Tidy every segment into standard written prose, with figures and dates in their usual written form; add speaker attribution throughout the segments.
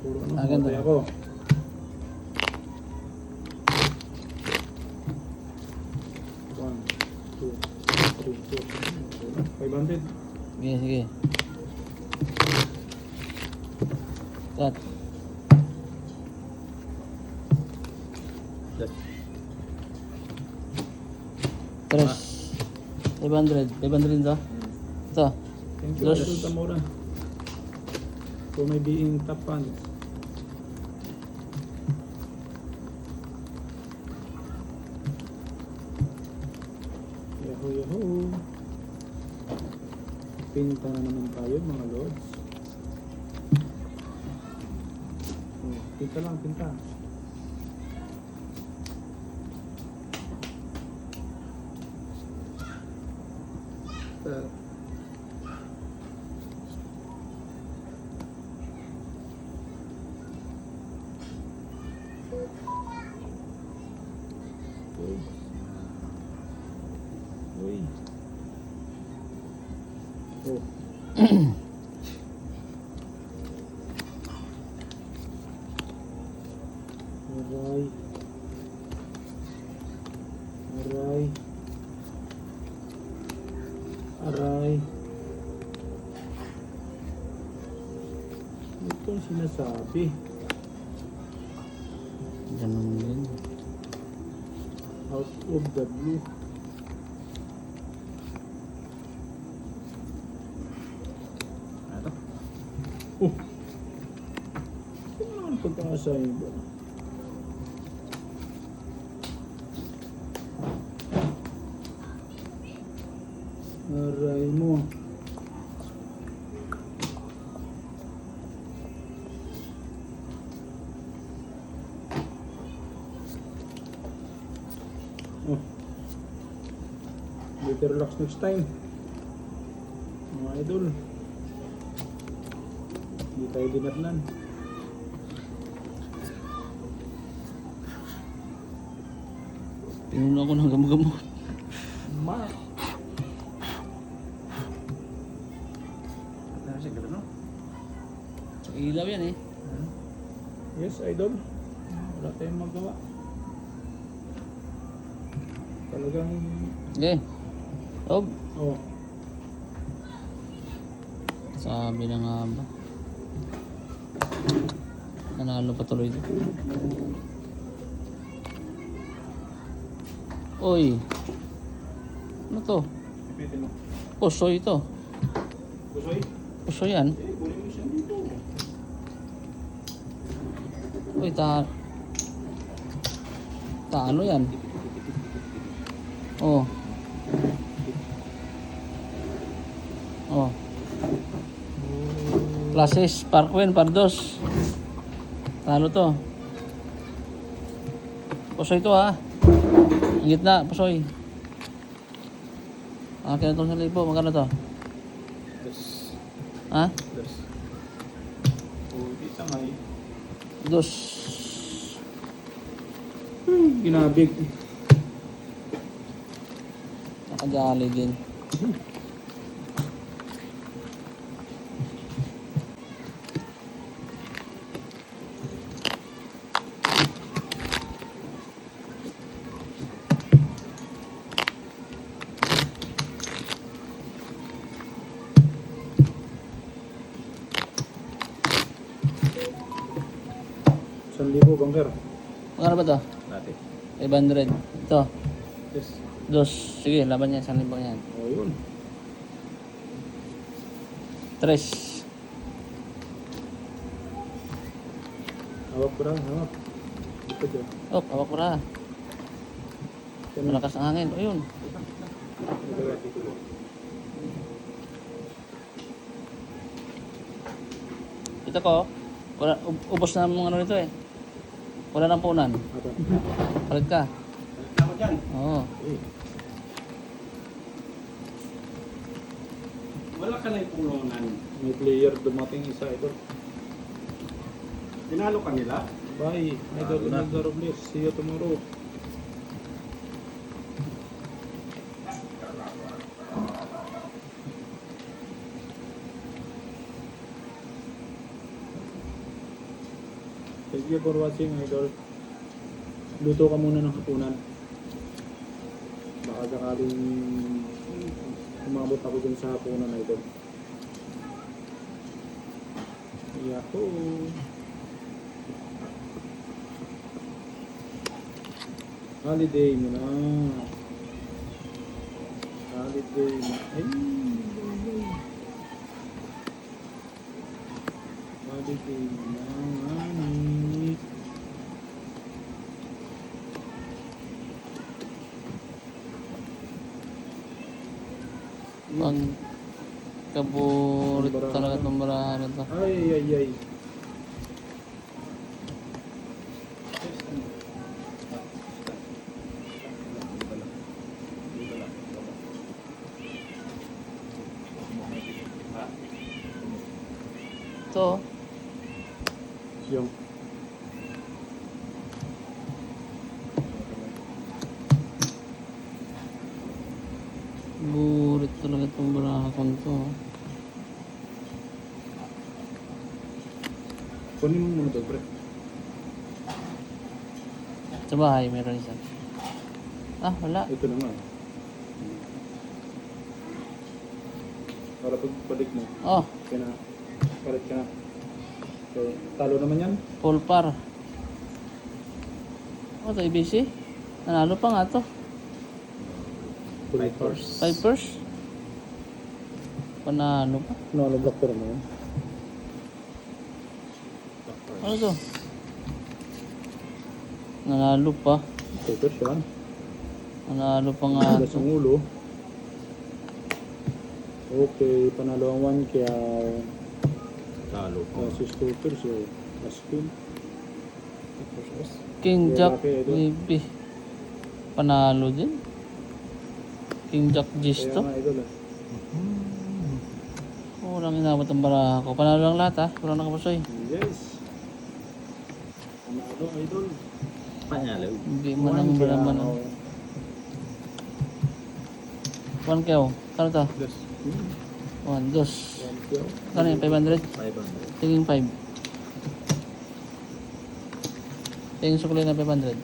Speaker 1: Puro ano,
Speaker 2: Ganda.
Speaker 1: matay ako. One, two, three, four. 500.
Speaker 2: Sige, sige. Cut. Tres. 500. 500 din to. Ito.
Speaker 1: Thank you,
Speaker 2: Dos.
Speaker 1: Idol Tamura. For my being top fan. Yahoo, yahoo. Pinta na naman tayo mga lords. Oh, pinta lang, pinta. Uy. Uy. Oh. Aray. Aray. Aray. Ito ang sinasabi.
Speaker 2: Ganun din.
Speaker 1: Out of the blue.
Speaker 2: Ito.
Speaker 1: Oh. Ano naman pagkakasahin ba? Aray mo. Oh. Better relax next time. Mga idol. Hindi tayo dinatnan.
Speaker 2: Pinuno ako ng gamot-gamot.
Speaker 1: Ma.
Speaker 2: Ilaw yan eh.
Speaker 1: Yes, idol. Wala tayong magawa. Talagang...
Speaker 2: Okay. Oh,
Speaker 1: Oh.
Speaker 2: sabi na nga ba. Nanalo pa tuloy ito. Oy. Ano to?
Speaker 1: Ipitin mo.
Speaker 2: Pusoy ito.
Speaker 1: Busoy?
Speaker 2: Pusoy yan.
Speaker 1: Eh, kunin mo siya dito.
Speaker 2: Uy, ano yan? Oh. Oh. Classes, Parkwen, Pardos. Talo to. Pusoy to ha. Ang gitna, pusoy. Akin na itong 1,000. Magkano to?
Speaker 1: Dos.
Speaker 2: Ha?
Speaker 1: Dos. Oh, kita nga eh.
Speaker 2: Dos.
Speaker 1: Ginabig.
Speaker 2: Nakajali din.
Speaker 1: Libo bangker.
Speaker 2: Magkano ba to?
Speaker 1: Dati.
Speaker 2: 500. Ito.
Speaker 1: Yes.
Speaker 2: Dos. Sige, laban yan. 1,000 yan.
Speaker 1: Oh, yun.
Speaker 2: Tres.
Speaker 1: Hawak ko lang, hawak. Ito dyan.
Speaker 2: Oh, awak mo na. Malakas ang hangin. Ayun. Ito ko. Wala, ubos na ang mga ano nito eh. Wala nang punan.
Speaker 1: Apa?
Speaker 2: Palit ka.
Speaker 1: Tama dyan.
Speaker 2: Oo.
Speaker 1: Eh.
Speaker 3: Wala ka na yung pulungan.
Speaker 1: May player dumating isa ito.
Speaker 3: Tinalo ka nila?
Speaker 1: Bye. Idol Imelda Robles. See you tomorrow. Thank you for watching, idol. Luto ka muna ng hapunan. Baka sakaling umabot ako dun sa hapunan, idol. Yahoo! Holiday mo na. Holiday mo. Ay! Holiday mo na. Honey.
Speaker 2: Pag kaburit talaga itong barahan na to.
Speaker 1: Ay, ay, ay.
Speaker 2: Ito,
Speaker 1: Yung.
Speaker 2: burit talaga itong barahan to.
Speaker 1: Kunin mo muna to, pre.
Speaker 2: Sa bahay, meron isa. Ah, wala.
Speaker 1: Ito na nga. Para pagbalik mo.
Speaker 2: Oh,
Speaker 1: Kaya na. Palit ka na. Okay. Talo naman yan.
Speaker 2: Polpar. Oh, ito ABC. Nanalo pa nga to.
Speaker 1: Pulpars.
Speaker 2: Vipers. Panalo pa.
Speaker 1: Ano, doctor mo yun?
Speaker 2: Ano to? Nanalo pa.
Speaker 1: Pulpars yan.
Speaker 2: Nanalo pa nga
Speaker 1: Tigas
Speaker 2: to.
Speaker 1: ang ulo. Okay, panalo ang 1 kaya
Speaker 3: Talo ko.
Speaker 1: si Scooters eh. Aspin.
Speaker 2: King
Speaker 1: Yeah,
Speaker 2: Jack
Speaker 1: okay, ito.
Speaker 2: maybe. Panalo din. King Jack
Speaker 1: Kaya
Speaker 2: Gisto.
Speaker 1: nga idol eh.
Speaker 2: Walang inabot ang baraha ko. Panalo lang lahat ha. Walang nakapasoy.
Speaker 1: Yes. Panalo idol.
Speaker 3: Panalo.
Speaker 2: Hindi mo nang malaman. 1 kayo. Kano to?
Speaker 1: Yes.
Speaker 2: 1, 2.
Speaker 1: 1 kaya.
Speaker 2: Kano yun? 500?
Speaker 3: 500.
Speaker 2: Tingin 5. Tingin sukulay na 500.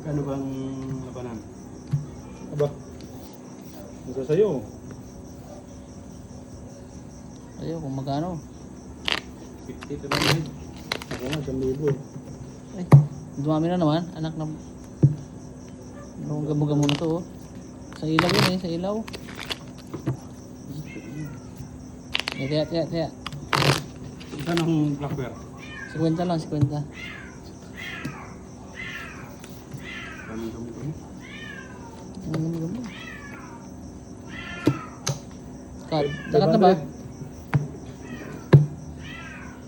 Speaker 3: Kano bang labanan?
Speaker 1: Aba. Nasa sa'yo.
Speaker 2: Ayaw kung magkano.
Speaker 3: 50 to 100.
Speaker 1: Ako nga, 1,000 eh.
Speaker 2: Ay, dumami na naman. Anak na. Gamo-gamo na to oh. Sa ilaw yun eh. Sa ilaw. Tiya.
Speaker 3: Ito ng black bear.
Speaker 2: 50 lang, 50.
Speaker 3: Kami.
Speaker 2: Gamo-gamo. Cut. Takat na ba?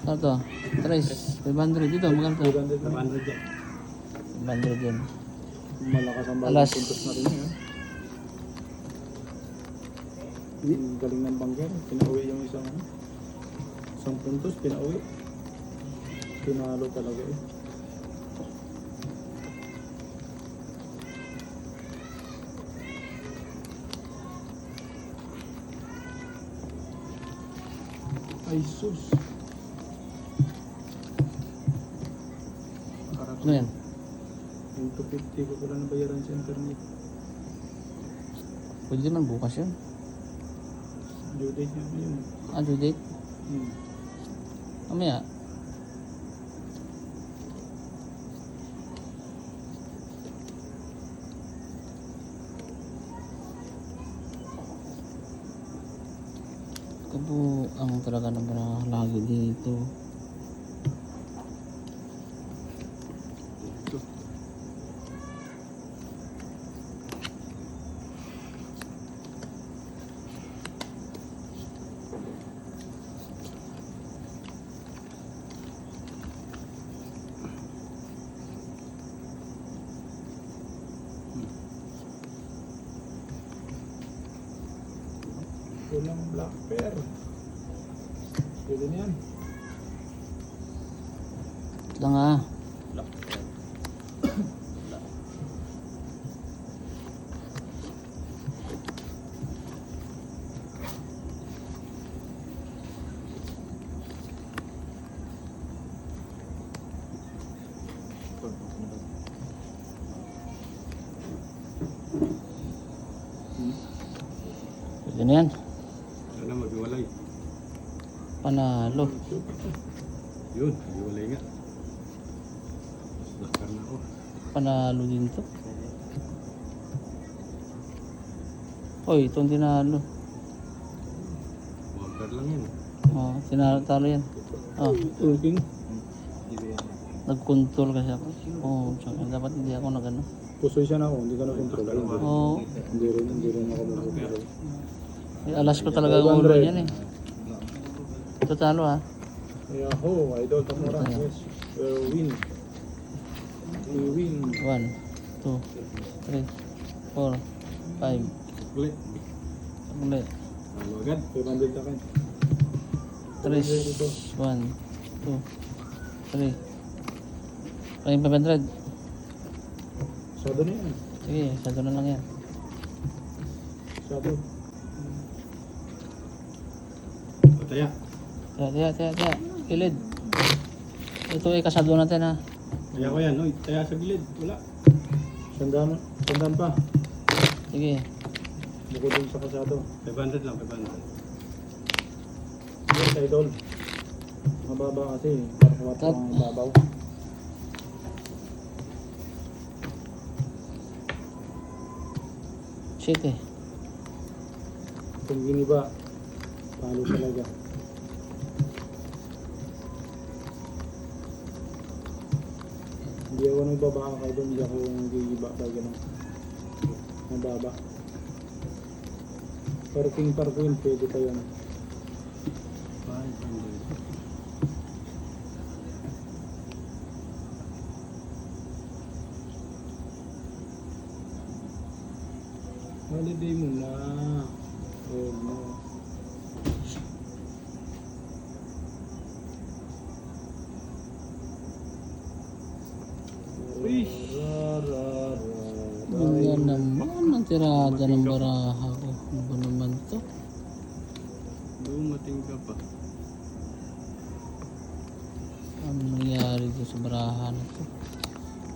Speaker 2: Ano to? 3. 500 dito. Magkano to?
Speaker 1: 500 na.
Speaker 3: 500 yan.
Speaker 2: 500 yun.
Speaker 1: Malakas ang
Speaker 2: Alas.
Speaker 1: bagong puntos na rin yun. Ang galing ng bangger. Pinauwi yung isang puntos, pinauwi. Pinalo talaga eh. Ay sus.
Speaker 2: Ano yan?
Speaker 1: Yung 250 ko pala nabayaran sa internet.
Speaker 2: Pwede naman bukas yun.
Speaker 1: Due date niya ngayon.
Speaker 2: Due date?
Speaker 1: Hmm.
Speaker 2: Mamaya. Kabu ang talaga naman lagi dito.
Speaker 1: Kulang black pear. Pwede na yan.
Speaker 2: Ito lang ah.
Speaker 3: Black bear.
Speaker 2: Yan na yan.
Speaker 3: Sana maghiwalay.
Speaker 2: Panalo.
Speaker 3: Yun, maghiwalay nga. Lakar na ako.
Speaker 2: Panalo din to. Hoy, itong tinalo.
Speaker 3: Wagkar lang yan.
Speaker 2: Oh, talo yan. Oh,
Speaker 1: Working.
Speaker 2: nag-control kasi ako. Oh, tsaka dapat hindi ako nag ano.
Speaker 1: Pusoy siya na ako, hindi ka na control.
Speaker 2: Oh,
Speaker 1: Hindi rin ako mag-control.
Speaker 2: alas ko talaga ang ulo niyan eh. Ito talo ha.
Speaker 1: Yahoo, idol, Tamura. Yes. Win. We win.
Speaker 2: 1, 2, 3, 4, 5.
Speaker 3: Uli.
Speaker 2: Uli.
Speaker 3: Ano agad?
Speaker 1: 500 akin.
Speaker 2: 3, 1, 2, 3. Paging 500.
Speaker 1: Shadow na yan.
Speaker 2: Sige, sado na lang yan.
Speaker 1: Shadow.
Speaker 3: Pataya.
Speaker 2: Tiya. Kilid. Ito ay kasado natin ha.
Speaker 3: Kaya ko yan. Uy, taya sa gilid. Wala.
Speaker 1: Sandaan pa.
Speaker 2: Sige.
Speaker 1: Bukod dun sa kasado.
Speaker 3: 500 lang, 500.
Speaker 1: Yes, idol. Mababa kasi. Para kuwat
Speaker 2: Tap.
Speaker 1: ang babaw.
Speaker 2: Shit eh.
Speaker 1: Kung giniba, talo talaga. Hindi ako nagbaba ka doon, hindi ako nagigiba ka gano'n. Mababa. Parking pwede pa yun.
Speaker 3: 500.
Speaker 1: Holiday mo na. Huwag mo.
Speaker 3: Uy!
Speaker 2: Ganda naman ang tirada ng baraha ko. Ano ba naman to?
Speaker 3: Dumating ka pa.
Speaker 2: Ano nangyari dito sa baraha na to?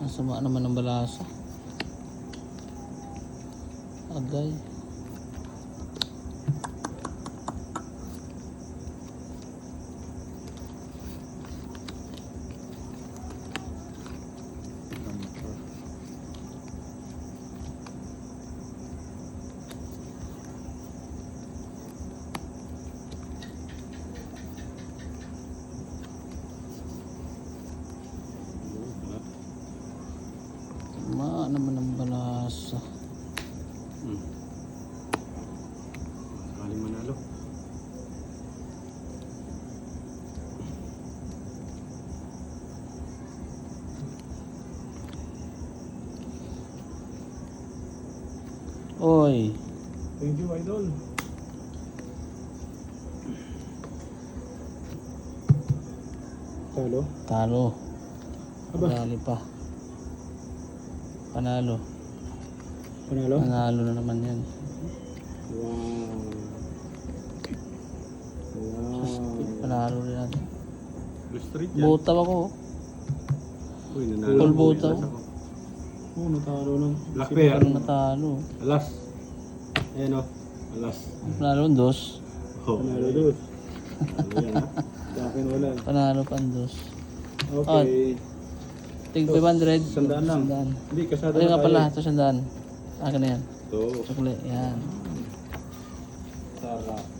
Speaker 2: Ang sama naman ng balasa. Agay. Sama naman ng balasa.
Speaker 3: Sakaling manalo.
Speaker 2: Oy.
Speaker 1: Thank you, idol. Talo?
Speaker 2: Talo.
Speaker 1: Aba.
Speaker 2: Dali pa. Panalo.
Speaker 1: Panalo?
Speaker 2: Panalo na naman yan.
Speaker 1: Wow. Wow.
Speaker 2: Panalo rin natin.
Speaker 3: Blue Street yan.
Speaker 2: Botaw ako.
Speaker 3: Uy, nanalo.
Speaker 2: Full
Speaker 3: ko.
Speaker 2: botaw.
Speaker 3: Alas ako.
Speaker 1: Oo, natalo ng...
Speaker 3: Black pair.
Speaker 2: Parang natalo.
Speaker 3: Alas. Ayan o. Alas.
Speaker 2: Panalo ang dos.
Speaker 3: Oh.
Speaker 1: Panalo doon.
Speaker 3: Ano yan ha?
Speaker 1: Sa akin wala.
Speaker 2: Panalo pa ang dos.
Speaker 1: Okay.
Speaker 2: Tig 500.
Speaker 1: Sandaan lang.
Speaker 2: Sandaan.
Speaker 1: Hindi, kasado
Speaker 2: Ano
Speaker 1: na
Speaker 2: nga pala?
Speaker 1: tayo.
Speaker 2: Ito sandaan. Akin na yan.
Speaker 3: Ito.
Speaker 2: Sukli. Yan.
Speaker 1: Sarap.